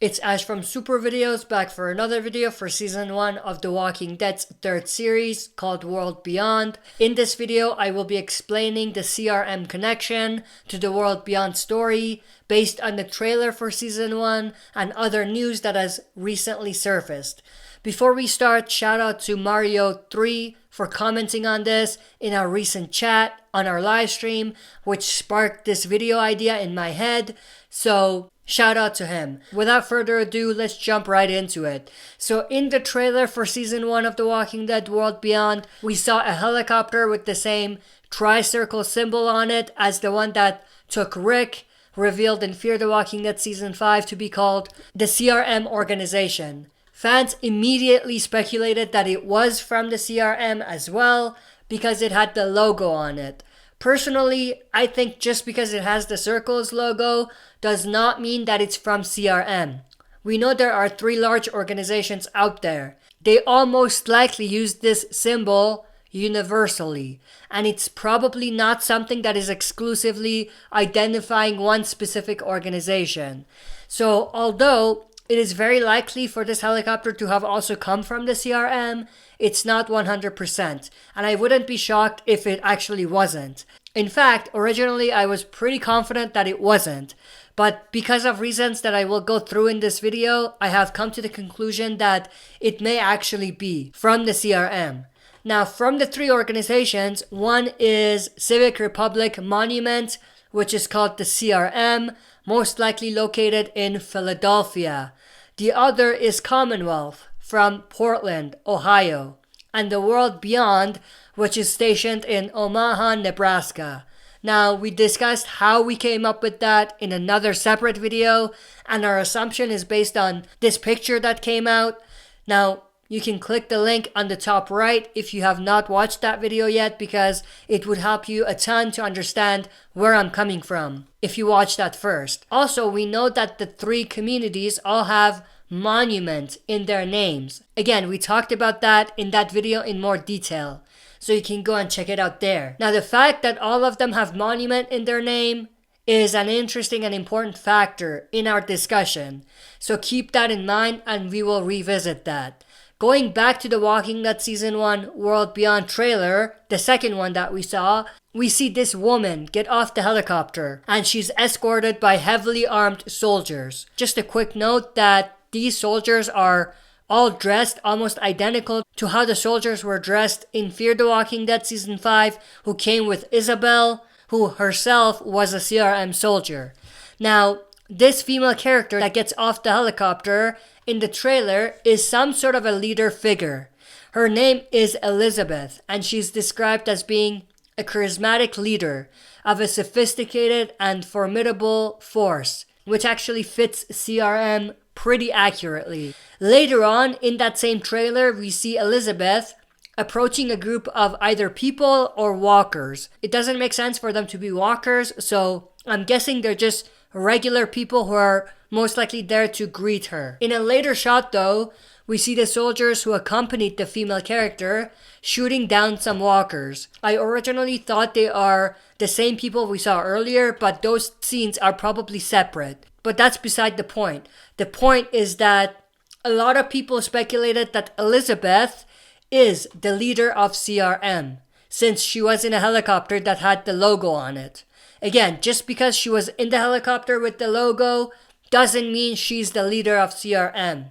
It's Ash from Super Videos back for another video for Season 1 of The Walking Dead's third series called World Beyond. In this video, I will be explaining the CRM connection to the World Beyond story based on the trailer for Season 1 and other news that has recently surfaced. Before we start, shout out to Mario3 for commenting on this in our recent chat on our live stream, which sparked this video idea in my head. So shout out to him. Without further ado, let's jump right into it. So in the trailer for Season 1 of The Walking Dead World Beyond, we saw a helicopter with the same tri-circle symbol on it as the one that took Rick, revealed in Fear the Walking Dead Season 5 to be called the CRM organization. Fans immediately speculated that it was from the CRM as well because it had the logo on it. Personally, I think just because it has the circles logo does not mean that it's from CRM. We know there are 3 large organizations out there. They all most likely use this symbol universally, and it's probably not something that is exclusively identifying one specific organization. So although it is very likely for this helicopter to have also come from the CRM, it's not 100%, and I wouldn't be shocked if it actually wasn't. In fact, originally I was pretty confident that it wasn't, but because of reasons that I will go through in this video, I have come to the conclusion that it may actually be from the CRM. Now, from the 3 organizations, one is Civic Republic Monument, which is called the CRM, most likely located in Philadelphia. The other is Commonwealth from Portland, Ohio, and the World Beyond, which is stationed in Omaha, Nebraska. Now, we discussed how we came up with that in another separate video, and our assumption is based on this picture that came out. Now, you can click the link on the top right if you have not watched that video yet, because it would help you a ton to understand where I'm coming from if you watch that first. Also, we know that the 3 communities all have monument in their names. Again, we talked about that in that video in more detail, so you can go and check it out there. Now, the fact that all of them have monument in their name is an interesting and important factor in our discussion, so keep that in mind and we will revisit that. Going back to the Walking Dead Season 1 World Beyond trailer, the second one that we saw, we see this woman get off the helicopter and she's escorted by heavily armed soldiers. Just a quick note that these soldiers are all dressed almost identical to how the soldiers were dressed in Fear the Walking Dead Season 5, who came with Isabel, who herself was a CRM soldier. Now, this female character that gets off the helicopter in the trailer is some sort of a leader figure. Her name is Elizabeth, and she's described as being a charismatic leader of a sophisticated and formidable force, which actually fits CRM pretty accurately. Later on in that same trailer, we see Elizabeth approaching a group of either people or walkers. It doesn't make sense for them to be walkers, so I'm guessing they're just regular people who are most likely there to greet her. In a later shot though, we see the soldiers who accompanied the female character shooting down some walkers. I originally thought they are the same people we saw earlier, but those scenes are probably separate. But that's beside the point. The point is that a lot of people speculated that Elizabeth is the leader of CRM, since she was in a helicopter that had the logo on it. Again, just because she was in the helicopter with the logo doesn't mean she's the leader of CRM.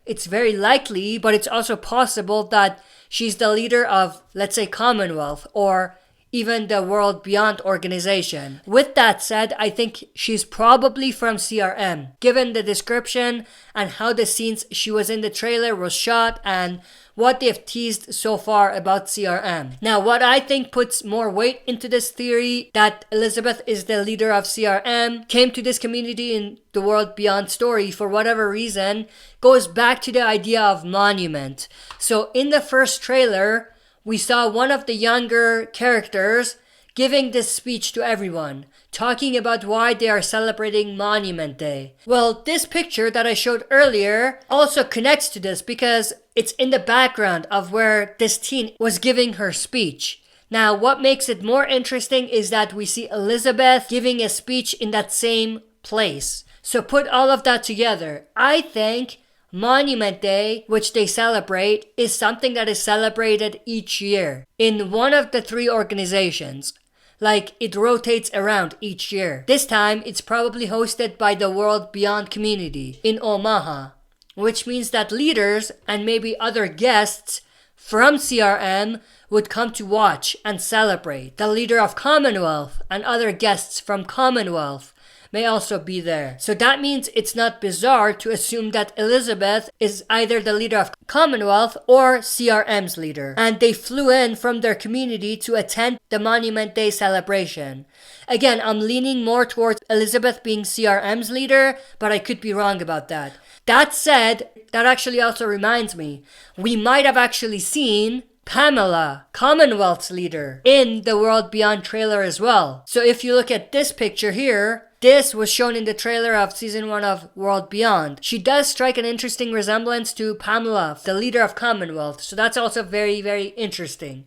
It's very likely, but it's also possible that she's the leader of, let's say, Commonwealth or even the World Beyond organization. With that said, I think she's probably from CRM, given the description and how the scenes she was in the trailer was shot and what they've teased so far about CRM. Now, what I think puts more weight into this theory that Elizabeth is the leader of CRM, came to this community in the World Beyond story for whatever reason, goes back to the idea of monument. So in the first trailer, we saw one of the younger characters giving this speech to everyone, talking about why they are celebrating Monument Day. Well, this picture that I showed earlier also connects to this because it's in the background of where this teen was giving her speech. Now, what makes it more interesting is that we see Elizabeth giving a speech in that same place. So put all of that together. I think Monument Day, which they celebrate, is something that is celebrated each year in one of the three organizations. Like, it rotates around each year. This time, it's probably hosted by the World Beyond community in Omaha, which means that leaders and maybe other guests from CRM would come to watch and celebrate. The leader of Commonwealth and other guests from Commonwealth may also be there. So that means it's not bizarre to assume that Elizabeth is either the leader of Commonwealth or CRM's leader. And they flew in from their community to attend the Monument Day celebration. Again, I'm leaning more towards Elizabeth being CRM's leader, but I could be wrong about that. That said, that actually also reminds me, we might have actually seen Pamela, Commonwealth's leader, in the World Beyond trailer as well. So if you look at this picture here, this was shown in the trailer of season 1 of World Beyond. She does strike an interesting resemblance to Pamela, the leader of Commonwealth. So that's also very, very interesting.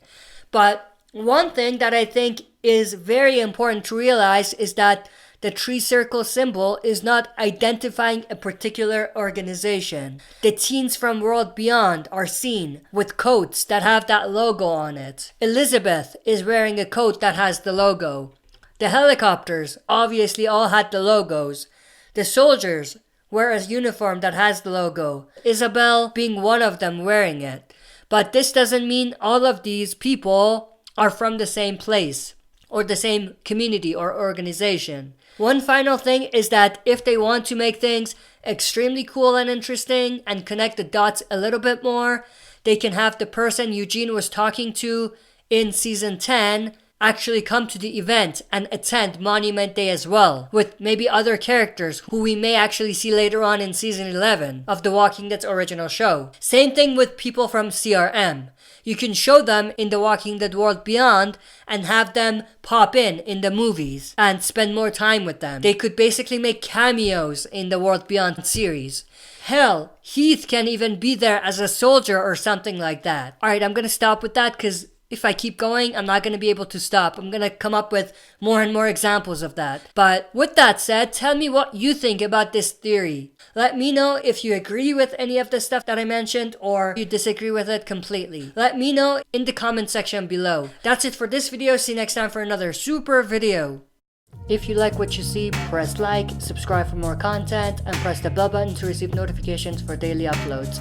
But one thing that I think is very important to realize is that the tree circle symbol is not identifying a particular organization. The teens from World Beyond are seen with coats that have that logo on it. Elizabeth is wearing a coat that has the logo. The helicopters obviously all had the logos. The soldiers wear a uniform that has the logo. Isabel being one of them wearing it. But this doesn't mean all of these people are from the same place or the same community or organization. One final thing is that if they want to make things extremely cool and interesting and connect the dots a little bit more, they can have the person Eugene was talking to in season 10 actually come to the event and attend Monument Day as well, with maybe other characters who we may actually see later on in season 11 of The Walking Dead's original show. Same thing with people from CRM. You can show them in The Walking Dead World Beyond and have them pop in the movies and spend more time with them. They could basically make cameos in the World Beyond series. Hell, Heath can even be there as a soldier or something like that. Alright, I'm gonna stop with that because if I keep going, I'm not going to be able to stop. I'm going to come up with more and more examples of that. But with that said, tell me what you think about this theory. Let me know if you agree with any of the stuff that I mentioned or you disagree with it completely. Let me know in the comment section below. That's it for this video. See you next time for another super video. If you like what you see, press like, subscribe for more content, and press the bell button to receive notifications for daily uploads.